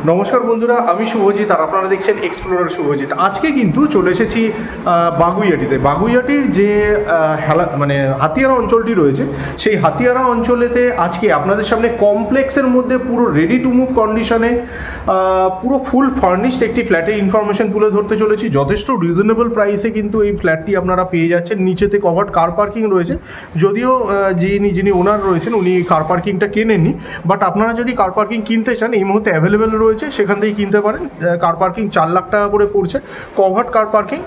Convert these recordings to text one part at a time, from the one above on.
নমস্কার বন্ধুরা, আমি শুভজিৎ আর আপনারা দেখছেন এক্সপ্লোরার শুভজিৎ। আজকে কিন্তু চলে এসেছি বাগুইআটিতে। বাগুইআটির যে মানে হাতিয়ারা অঞ্চলটি রয়েছে, সেই হাতিয়ারা অঞ্চলেতে আজকে আপনাদের সামনে কমপ্লেক্সের মধ্যে পুরো রেডি টু মুভ কন্ডিশনে পুরো ফুল ফার্নিশড একটি ফ্ল্যাটের ইনফরমেশন তুলে ধরতে চলেছি। যথেষ্ট রিজনেবল প্রাইসে কিন্তু এই ফ্ল্যাটটি আপনারা পেয়ে যাচ্ছেন। নিচেতে কভার্ড কার পার্কিং রয়েছে, যদিও যিনি ওনার রয়েছেন উনি কার পার্কিংটা কেনেননি, বাট আপনারা যদি কার পার্কিং কিনতে চান এই মুহূর্তে অ্যাভেলেবেল রয়েছে, সেখান থেকেই কিনতে পারেন। কার পার্কিং 4 লাখ টাকা করে পড়ছে, কভার্ড কার পার্কিং,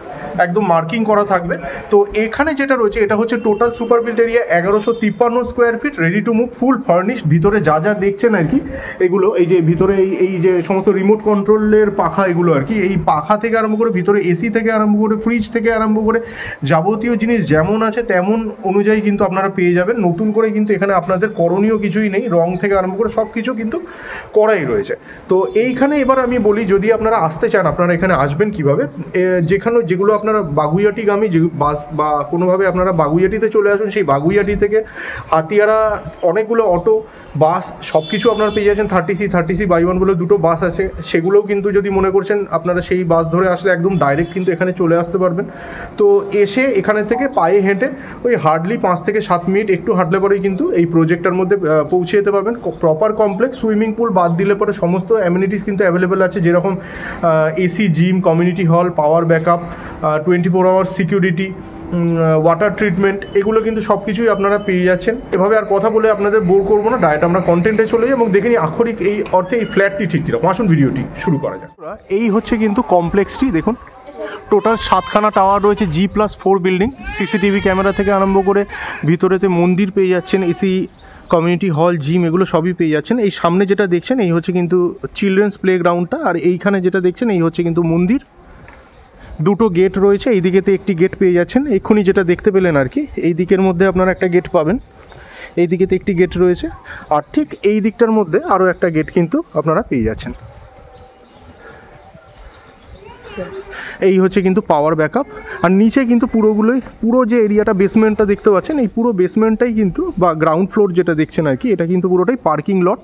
একদম মার্কিং করা থাকবে। তো এখানে যেটা রয়েছে এটা হচ্ছে total super built area 1153 square feet, ready to move, full furnished. ভিতরে যা যা দেখছেন আর কি এগুলো, এই যে ভিতরে এই যে সমস্ত রিমোট কন্ট্রোলের পাখা এগুলো আর কি, এই পাখা থেকে আরম্ভ করে ভিতরে এসি থেকে আরম্ভ করে ফ্রিজ থেকে আরম্ভ করে যাবতীয় জিনিস যেমন আছে তেমন অনুযায়ী কিন্তু আপনারা পেয়ে যাবেন। নতুন করে কিন্তু এখানে আপনাদের করণীয় কিছুই নেই, রং থেকে আরম্ভ করে সব কিছু কিন্তু করাই রয়েছে। তো এইখানে এবার আমি বলি, যদি আপনারা আসতে চান আপনারা এখানে আসবেন কিভাবে। যেগুলো আপনারা বাগুইআটিগামী যে বাস বা কোনোভাবে আপনারা বাগুইআটিতে চলে আসুন, সেই বাগুইআটি থেকে হাতিয়ারা অনেকগুলো অটো, বাস সব কিছু আপনারা পেয়ে যাচ্ছেন। 30C বাই ওয়ান বলে দুটো বাস আছে, সেগুলোও কিন্তু যদি মনে করছেন আপনারা সেই বাস ধরে আসলে একদম ডাইরেক্ট কিন্তু এখানে চলে আসতে পারবেন। তো এসে এখানে থেকে পায়ে হেঁটে ওই হার্ডলি 5 থেকে 7 মিনিট একটু হাঁটলে পরেই কিন্তু এই প্রজেক্টটার মধ্যে পৌঁছে যেতে পারবেন। প্রপার কমপ্লেক্স, সুইমিং পুল বাদ দিলে পরে সমস্ত অ্যামিনিটিস কিন্তু অ্যাভেলেবেল আছে, যেরকম AC, gym, community hall, power backup, 24 hours security, water treatment, এগুলো কিন্তু সব কিছুই আপনারা পেয়ে যাচ্ছেন। এভাবে আর কথা বলে আপনাদের বোর করবো না, ডাইরেক্ট আমরা কন্টেন্টে চলে যাই এবং দেখে নিই আক্ষরিক এই অর্থে এই ফ্ল্যাটটি ঠিক কিরকম। আসুন ভিডিওটি শুরু করা যাক। এই হচ্ছে কিন্তু কমপ্লেক্সটি, দেখুন টোটাল 7খানা টাওয়ার রয়েছে, G+4 বিল্ডিং। সিসিটিভি ক্যামেরা থেকে আরম্ভ করে ভিতরেতে মন্দির পেয়ে যাচ্ছেন, এসি, কমিউনিটি হল, জিম, এগুলো সবই পেয়ে যাচ্ছেন। এই সামনে যেটা দেখছেন এই হচ্ছে কিন্তু চিলড্রেন্স প্লে গ্রাউন্ডটা, আর এইখানে যেটা দেখছেন এই হচ্ছে কিন্তু মন্দির। দুটো গেট রয়েছে, এই দিকেতে একটি গেট পেয়ে যাচ্ছেন, এক্ষুনি যেটা দেখতে পেলেন আর কি, এই দিকের মধ্যে আপনারা একটা গেট পাবেন, এই দিকেতে একটি গেট রয়েছে, আর ঠিক এই দিকটার মধ্যে আরও একটা গেট কিন্তু আপনারা পেয়ে যাচ্ছেন। এই হচ্ছে কিন্তু পাওয়ার ব্যাকআপ, আর নিচে কিন্তু পুরো যে এরিয়াটা বেসমেন্টটা দেখতে পাচ্ছেন, এই পুরো বেসমেন্টটাই কিন্তু বা গ্রাউন্ড ফ্লোর যেটা দেখছেন আর কি, এটা কিন্তু পুরোটাই পার্কিং লট।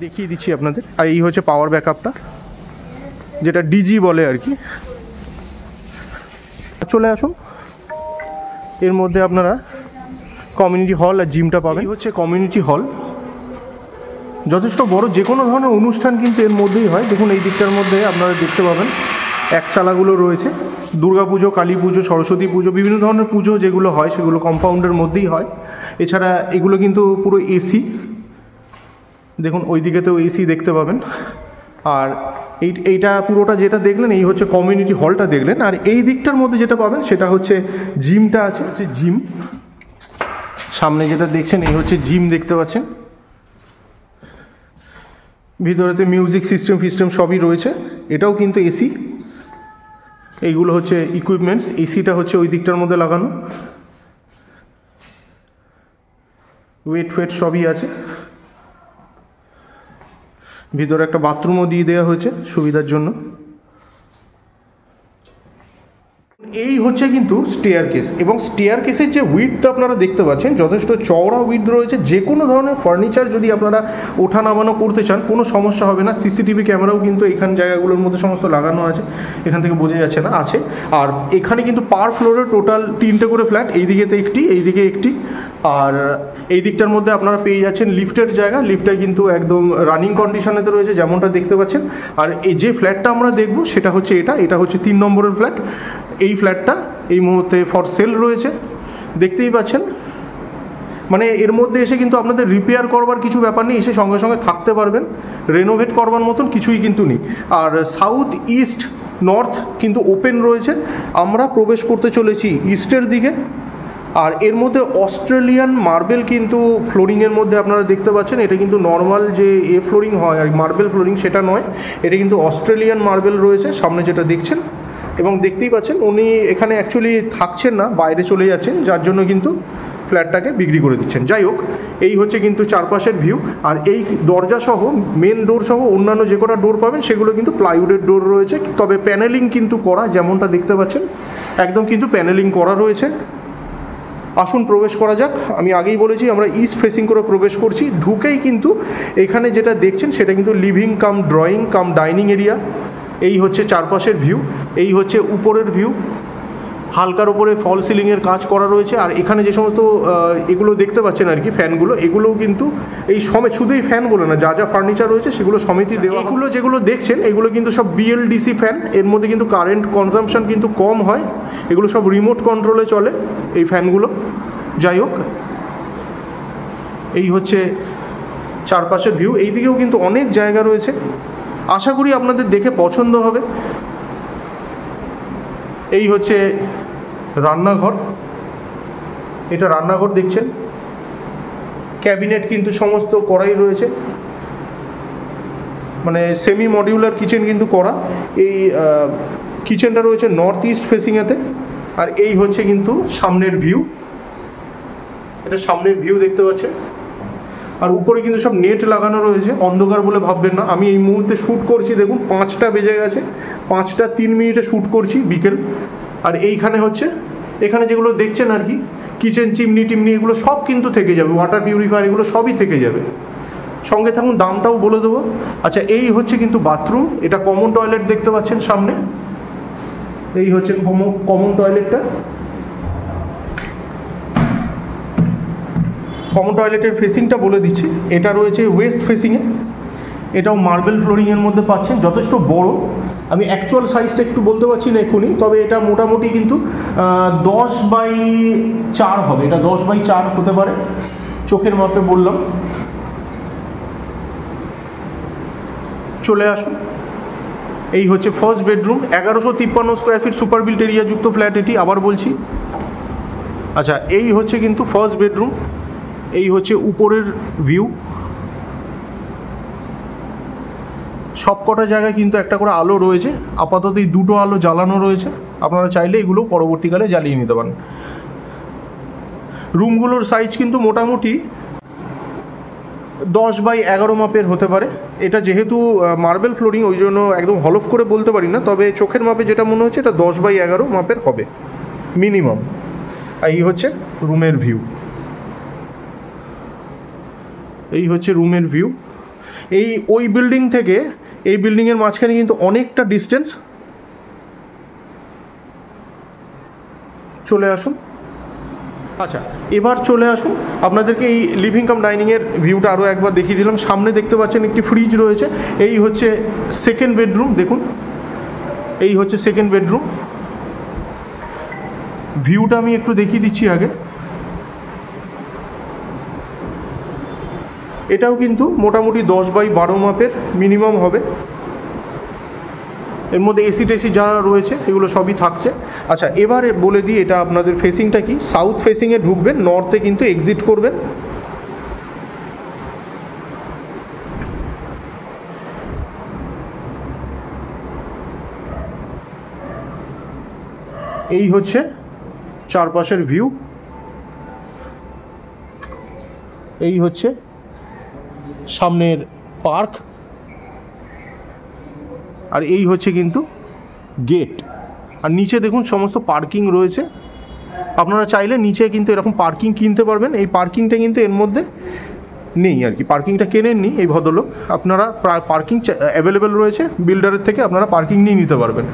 দেখিয়ে দিচ্ছি আপনাদের। আর এই হচ্ছে পাওয়ার ব্যাকআপটা, যেটা ডিজি বলে আর কি। চলে আসুন, এর মধ্যে আপনারা কমিউনিটি হল আর জিমটা পাবেন। এই হচ্ছে কমিউনিটি হল, যথেষ্ট বড়, যে কোনো ধরনের অনুষ্ঠান কিন্তু এর মধ্যেই হয়। দেখুন এই দিকটার মধ্যে আপনারা দেখতে পাবেন একচালাগুলো রয়েছে, দুর্গা পুজো, কালী পুজো, সরস্বতী পুজো, বিভিন্ন ধরনের পুজো যেগুলো হয় সেগুলো কম্পাউন্ডের মধ্যেই হয়। এছাড়া এগুলো কিন্তু পুরো এসি, দেখুন ওই দিকেতেও এসি দেখতে পাবেন। আর এইটা পুরোটা যেটা দেখলেন এই হচ্ছে কমিউনিটি হলটা দেখলেন, আর এই দিকটার মধ্যে যেটা পাবেন সেটা হচ্ছে জিমটা আছে, জিম। সামনে যেটা দেখছেন এই হচ্ছে জিম, দেখতে পাচ্ছেন। ভিতরেতে মিউজিক সিস্টেম সবই রয়েছে, এটাও কিন্তু এসি। এইগুলো হচ্ছে ইকুইপমেন্টস, এসিটা হচ্ছে ওই দিকটার মধ্যে লাগানো, ওয়েট সবই আছে। ভিতরে একটা বাথরুমও দিয়ে দেওয়া হয়েছে সুবিধার জন্য। এই হচ্ছে কিন্তু স্টেয়ার কেস, এবং স্টেয়ার কেসের যে উইডথ আপনারা দেখতে পাচ্ছেন যথেষ্ট চওড়া উইডথ রয়েছে। যে কোনো ধরনের ফার্নিচার যদি আপনারা ওঠা নামানো করতে চান কোনো সমস্যা হবে না। সিসিটিভি ক্যামেরাও কিন্তু এখান জায়গাগুলোর মধ্যে সমস্ত লাগানো আছে, এখান থেকে বোঝা যাচ্ছে না, আছে। আর এখানে কিন্তু পার ফ্লোরে টোটাল 3টে করে ফ্ল্যাট, এই দিকেতে একটি, এই দিকে একটি, আর এই দিকটার মধ্যে আপনারা পেয়ে যাচ্ছেন লিফটের জায়গা। লিফটটা কিন্তু একদম রানিং কন্ডিশনেতে রয়েছে যেমনটা দেখতে পাচ্ছেন। আর এই যে ফ্ল্যাটটা আমরা দেখব সেটা হচ্ছে এটা হচ্ছে 3 নম্বরের ফ্ল্যাট। এই ফ্ল্যাটটা এই মুহূর্তে ফর সেল রয়েছে, দেখতেই পাচ্ছেন। মানে এর মধ্যে এসে কিন্তু আপনাদের রিপেয়ার করবার কিছু ব্যাপার নেই, এসে সঙ্গে সঙ্গে থাকতে পারবেন। রেনোভেট করবার মতন কিছুই কিন্তু নেই। আর সাউথ, ইস্ট, নর্থ কিন্তু ওপেন রয়েছে। আমরা প্রবেশ করতে চলেছি ইস্টের দিকে। আর এর মধ্যে অস্ট্রেলিয়ান মার্বেল কিন্তু ফ্লোরিংয়ের মধ্যে আপনারা দেখতে পাচ্ছেন। এটা কিন্তু নর্মাল যে ফ্লোরিং হয় আর মার্বেল ফ্লোরিং সেটা নয়, এটা কিন্তু অস্ট্রেলিয়ান মার্বেল রয়েছে সামনে যেটা দেখছেন। এবং দেখতেই পাচ্ছেন উনি এখানে অ্যাকচুয়ালি থাকছেন না, বাইরে চলে যাচ্ছেন, যার জন্য কিন্তু ফ্ল্যাটটাকে বিক্রি করে দিচ্ছেন। যাই হোক, এই হচ্ছে কিন্তু চারপাশের ভিউ। আর এই দরজা সহ, মেন ডোর সহ অন্যান্য যে কটা ডোর পাবেন সেগুলো কিন্তু প্লাইউডের ডোর রয়েছে, তবে প্যানেলিং কিন্তু করা, যেমনটা দেখতে পাচ্ছেন একদম কিন্তু প্যানেলিং করা রয়েছে। আসুন প্রবেশ করা যাক। আমি আগেই বলেছি আমরা ইস্ট ফেসিং করে প্রবেশ করছি। ঢুকেই কিন্তু এখানে যেটা দেখছেন সেটা কিন্তু living cum drawing cum dining area. এই হচ্ছে চারপাশের ভিউ, এই হচ্ছে উপরের ভিউ। হালকার উপরে ফল সিলিংয়ের কাজ করা রয়েছে। আর এখানে যে সমস্ত এগুলো দেখতে পাচ্ছেন আর কি ফ্যানগুলো, এগুলোও কিন্তু এই সমেত, শুধু এই ফ্যান বলে না, যা যা ফার্নিচার রয়েছে সেগুলো সমেতই দেওয়া। এগুলো যেগুলো দেখছেন এগুলো কিন্তু সব বিএলডিসি ফ্যান। এর মধ্যে কিন্তু কারেন্ট কনজাম্পশন কিন্তু কম হয়। এগুলো সব রিমোট কন্ট্রোলে চলে এই ফ্যানগুলো। যাই হোক, এই হচ্ছে চারপাশের ভিউ। এই দিকেও কিন্তু অনেক জায়গা রয়েছে, আশা করি আপনাদের দেখে পছন্দ হবে। এই হচ্ছে রান্নাঘর, এটা রান্নাঘর দেখছেন। ক্যাবিনেট কিন্তু সমস্ত করাই রয়েছে, মানে সেমি মডিউলার কিচেন কিন্তু করা। এই কিচেনটা রয়েছে নর্থ ইস্ট ফেসিংয়েতে। আর এই হচ্ছে কিন্তু সামনের ভিউ, এটা সামনের ভিউ দেখতে পাচ্ছেন। আর উপরে কিন্তু সব নেট লাগানো রয়েছে, অন্ধকার বলে ভাববেন না। আমি এই মুহূর্তে শ্যুট করছি, দেখুন 5টা বেজে গেছে, 5টা 3 মিনিটে শ্যুট করছি বিকেল। আর এইখানে হচ্ছে, এখানে যেগুলো দেখছেন আর কি কিচেন চিমনি টিমনি, এগুলো সব কিন্তু থেকে যাবে, ওয়াটার পিউরিফায়ার এগুলো সবই থেকে যাবে। সঙ্গে থাকুন, দামটাও বলে দেবো। আচ্ছা, এই হচ্ছে কিন্তু বাথরুম, এটা কমন টয়লেট দেখতে পাচ্ছেন সামনে। এই হচ্ছে কমন টয়লেটটা। কমন টয়লেটের ফেসিংটা বলে দিচ্ছি, এটা রয়েছে ওয়েস্ট ফেসিংয়ে। এটাও মার্বেল ফ্লোরিংয়ের মধ্যে পাচ্ছেন, যথেষ্ট বড়। আমি অ্যাকচুয়াল সাইজটা একটু বলতে পারছি না এক্ষুনি, তবে এটা মোটামুটি কিন্তু 10/4 হবে। এটা 10/4 হতে পারে, চোখের মাপে বললাম। চলে আসুন, এই হচ্ছে first bedroom. 1153 square feet super built area যুক্ত ফ্ল্যাট এটি, আবার বলছি। আচ্ছা, এই হচ্ছে কিন্তু ফার্স্ট বেডরুম। এই হচ্ছে উপরের ভিউ। সব কটা জায়গায় কিন্তু একটা করে আলো রয়েছে, আপাতত এই 2টো আলো জ্বালানো রয়েছে। আপনারা চাইলে এগুলো পরবর্তীকালে জ্বালিয়ে নিতে পারেন। রুমগুলোর সাইজ কিন্তু মোটামুটি 10/11 মাপের হতে পারে। এটা যেহেতু মার্বেল ফ্লোরিং, ওই জন্য একদম হলফ করে বলতে পারি না, তবে চোখের মাপে যেটা মনে হচ্ছে এটা 10/11 মাপের হবে মিনিমাম। এই হচ্ছে রুমের ভিউ, এই হচ্ছে রুমের ভিউ। ওই বিল্ডিং থেকে এই বিল্ডিংয়ের মাঝখানে কিন্তু অনেকটা ডিস্টেন্স। চলে আসুন। আচ্ছা, এবার চলে আসুন, আপনাদেরকে এই লিভিং কাম ডাইনিংয়ের ভিউটা আরও একবার দেখিয়ে দিলাম। সামনে দেখতে পাচ্ছেন একটি ফ্রিজ রয়েছে। এই হচ্ছে সেকেন্ড বেডরুম, দেখুন এই হচ্ছে সেকেন্ড বেডরুম। ভিউটা আমি একটু দেখিয়ে দিচ্ছি আগে। এটাও কিন্তু মোটামুটি 10/12 মাপের মিনিমাম হবে। এর মধ্যে এসি টেসি যা রয়েছে এগুলো সবই থাকছে। আচ্ছা, এবারে বলে দিই এটা আপনাদের ফেসিংটা কি। সাউথ ফেসিংয়ে ঢুকবেন, নর্থে কিন্তু এক্সিট করবেন। এই হচ্ছে চারপাশের ভিউ, এই হচ্ছে সামনের পার্ক, আর এই হচ্ছে কিন্তু গেট। আর নিচে দেখুন সমস্ত পার্কিং রয়েছে। আপনারা চাইলে নিচে কিন্তু এরকম পার্কিং কিনতে পারবেন। এই পার্কিংটা কিন্তু এর মধ্যে নেই আর কি, পার্কিংটা কেনেননি এই ভদ্রলোক। আপনারা পার্কিং অ্যাভেলেবেল রয়েছে বিল্ডারের থেকে, আপনারা পার্কিং নিয়ে নিতে পারবেন।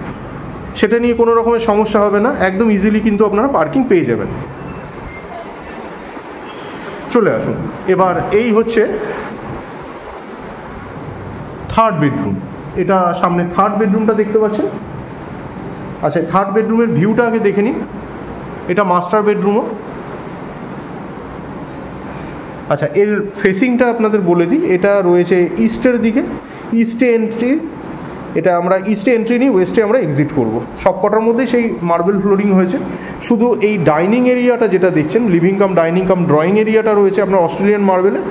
সেটা নিয়ে কোনো রকমের সমস্যা হবে না, একদম ইজিলি কিন্তু আপনারা পার্কিং পেয়ে যাবেন। চলে আসুন। এবার এই হচ্ছে থার্ড বেডরুম। এটা সামনে থার্ড বেডরুমটা দেখতে পাচ্ছেন। আচ্ছা, থার্ড বেডরুমের ভিউটা আগে দেখে নিন। এটা মাস্টার বেডরুমও। আচ্ছা, এর ফেসিংটা আপনাদের বলে দিই। এটা রয়েছে ইস্টের দিকে, ইস্টে এন্ট্রি। এটা আমরা ইস্টে এন্ট্রি নিয়ে ওয়েস্টে আমরা এক্সিট করব। সব কটার মধ্যেই সেই মার্বেল ফ্লোরিং হয়েছে। শুধু এই ডাইনিং এরিয়াটা যেটা দেখছেন, লিভিং কাম ডাইনিং কাম ড্রয়িং এরিয়াটা রয়েছে আপনার অস্ট্রেলিয়ান মার্বেলে।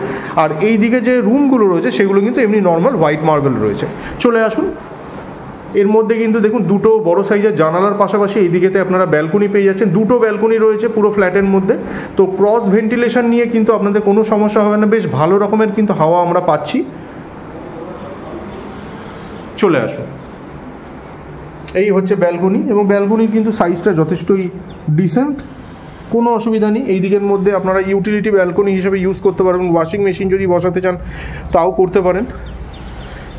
আর এই দিকে যে রুমগুলো রয়েছে সেগুলো কিন্তু এমনি নর্মাল হোয়াইট মার্বেল রয়েছে। চলে আসুন। এর মধ্যে কিন্তু দেখুন 2টো বড় সাইজের জানালার পাশাপাশি এই দিকেতে আপনারা ব্যালকনি পেয়ে যাচ্ছেন। 2টো ব্যালকনি রয়েছে পুরো ফ্ল্যাটের মধ্যে। তো ক্রস ভেন্টিলেশন নিয়ে কিন্তু আপনাদের কোনো সমস্যা হবে না, বেশ ভালো রকমের কিন্তু হাওয়া আমরা পাচ্ছি। চলে আসুন। এই হচ্ছে ব্যালকনি, এবং ব্যালকনির কিন্তু সাইজটা যথেষ্টই ডিসেন্ট। কোনো অসুবিধা নেই। এই দিকের মধ্যে আপনারা ইউটিলিটি ব্যালকনি হিসেবে ইউজ করতে পারবেন, ওয়াশিং মেশিন যদি বসাতে চান তাও করতে পারেন।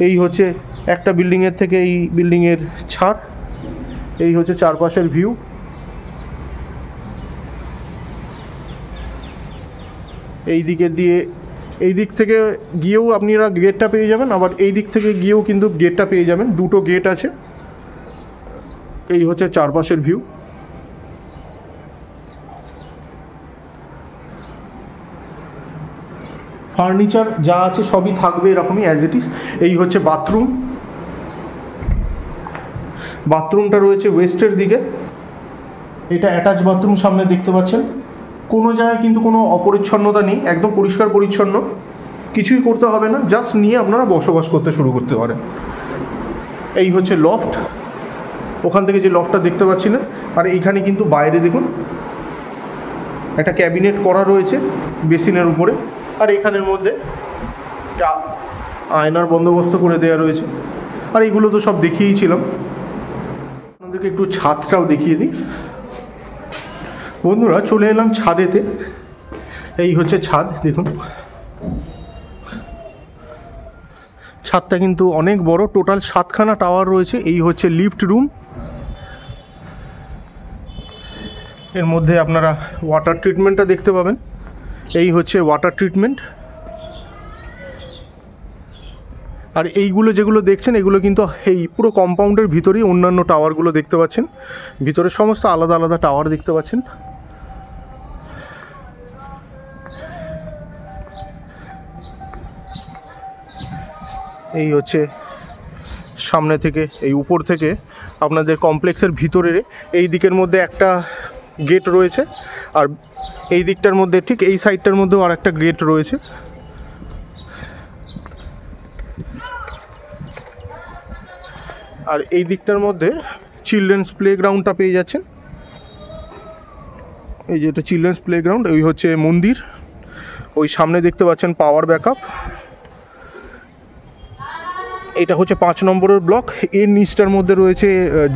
এই হচ্ছে একটা বিল্ডিংয়ের থেকে এই বিল্ডিংয়ের ছাদ, এই হচ্ছে চারপাশের ভিউ। এই দিকের দিয়ে এই দিক থেকে গিয়েও আপনারা গেটটা পেয়ে যাবেন, আবার এই দিক থেকে গিয়েও কিন্তু গেটটা পেয়ে যাবেন, দুটো গেট আছে। এই হচ্ছে চারপাশের ভিউ। ফার্নিচার যা আছে সবই থাকবে এরকমই অ্যাজ ইট ইজ। এই হচ্ছে বাথরুম, বাথরুমটা রয়েছে ওয়েস্টের দিকে। এটা অ্যাটাচ বাথরুম, সামনে দেখতে পাচ্ছেন। কোনো জায়গায় কিন্তু কোনো অপরিচ্ছন্নতা নেই, একদম পরিষ্কার পরিচ্ছন্ন, কিছুই করতে হবে না, জাস্ট নিয়ে আপনারা বসবাস করতে শুরু করতে পারেন। এই হচ্ছে লফট, ওখান থেকে যে লফটটা দেখতে পাচ্ছিলেন। আর এইখানে কিন্তু বাইরে দেখুন একটা ক্যাবিনেট করা রয়েছে বেসিনের উপরে, আর এখানের মধ্যে আয়নার বন্দোবস্ত করে দেওয়া রয়েছে। আর এইগুলো তো সব দেখিয়েছিলাম, আপনাদেরকে একটু ছাদটাও দেখিয়ে দিই। বন্ধুরা চলে এলাম ছাদেতে। এই হচ্ছে ছাদ, দেখুন ছাদটা কিন্তু অনেক বড়, টোটাল 7খানা টাওয়ার রয়েছে। এই হচ্ছে লিফট রুম, এর মধ্যে আপনারা ওয়াটার ট্রিটমেন্টটা দেখতে পাবেন। এই হচ্ছে ওয়াটার ট্রিটমেন্ট। আর এইগুলো যেগুলো দেখছেন এগুলো কিন্তু এই পুরো কম্পাউন্ডের ভিতরেই অন্যান্য টাওয়ারগুলো দেখতে পাচ্ছেন, ভিতরে সমস্ত আলাদা আলাদা টাওয়ার দেখতে পাচ্ছেন। এই হচ্ছে সামনে থেকে, এই উপর থেকে আপনাদের কমপ্লেক্সের ভিতরে এই দিকের মধ্যে একটা গেট রয়েছে, আর এই দিকটার মধ্যে ঠিক এই সাইডটার মধ্যেও আর একটা গেট রয়েছে। আর এই দিকটার মধ্যে চিলড্রেন্স প্লে গ্রাউন্ডটা পেয়ে যাচ্ছেন। এই যে এটা চিলড্রেন্স প্লে গ্রাউন্ড, ওই হচ্ছে মন্দির, ওই সামনে দেখতে পাচ্ছেন পাওয়ার ব্যাকআপ। এটা হচ্ছে 5 নম্বরের ব্লক, এর নিচটার মধ্যে রয়েছে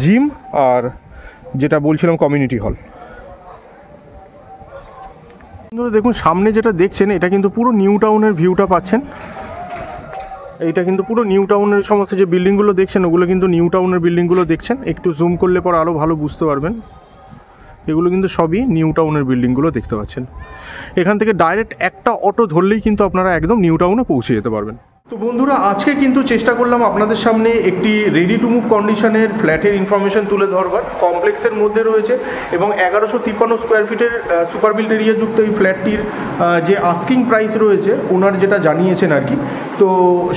জিম, আর যেটা বলছিলাম কমিউনিটি হল। দেখুন সামনে যেটা দেখছেন এটা কিন্তু পুরো নিউ টাউনের ভিউটা পাচ্ছেন। এইটা কিন্তু পুরো নিউ টাউনের সমস্ত যে বিল্ডিংগুলো দেখছেন ওগুলো কিন্তু নিউ টাউনের বিল্ডিংগুলো দেখছেন। একটু জুম করলে পরে আরও ভালো বুঝতে পারবেন। এগুলো কিন্তু সবই নিউ টাউনের বিল্ডিংগুলো দেখতে পাচ্ছেন। এখান থেকে ডাইরেক্ট একটা অটো ধরলেই কিন্তু আপনারা একদম নিউ টাউনে পৌঁছে যেতে পারবেন। তো বন্ধুরা আজকে কিন্তু চেষ্টা করলাম আপনাদের সামনে একটি রেডি টু মুভ কন্ডিশনের ফ্ল্যাটের ইনফরমেশন তুলে ধরবার। কমপ্লেক্সের মধ্যে রয়েছে এবং 1153 স্কোয়ার ফিটের সুপার বিল্ড এরিয়াযুক্ত এই ফ্ল্যাটটির যে আস্কিং প্রাইস রয়েছে ওনার যেটা জানিয়েছেন আর কি, তো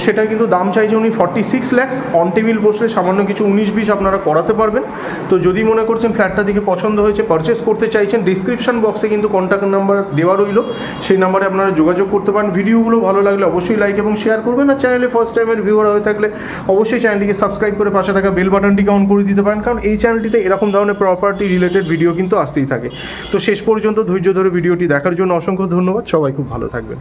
সেটার কিন্তু দাম চাইছে উনি 46 lakhs। অন টেবিল বসলে সামান্য কিছু 19-20 আপনারা করাতে পারবেন। তো যদি মনে করছেন ফ্ল্যাটটা দেখে পছন্দ হয়েছে, পারচেস করতে চাইছেন, ডিসক্রিপশন বক্সে কিন্তু কন্ট্যাক্ট নাম্বার দেওয়া রইল, সেই নাম্বারে আপনারা যোগাযোগ করতে পারেন। ভিডিওগুলো ভালো লাগলে অবশ্যই লাইক এবং শেয়ার করবেন। আর চ্যানেলে ফার্স্ট টাইমের ভিউয়ার হয়ে থাকলে অবশ্যই চ্যানেলটিকে সাবস্ক্রাইব করে পাশে থাকা বেল বাটনটিকে অন করে দিতে পারেন, কারণ এই চ্যানেলটিতে এরকম ধরনের প্রপার্টি রিলেটেড ভিডিও কিন্তু আসতেই থাকে। তো শেষ পর্যন্ত ধৈর্য ধরে ভিডিওটি দেখার জন্য অসংখ্য ধন্যবাদ। সবাই খুব ভালো থাকবেন।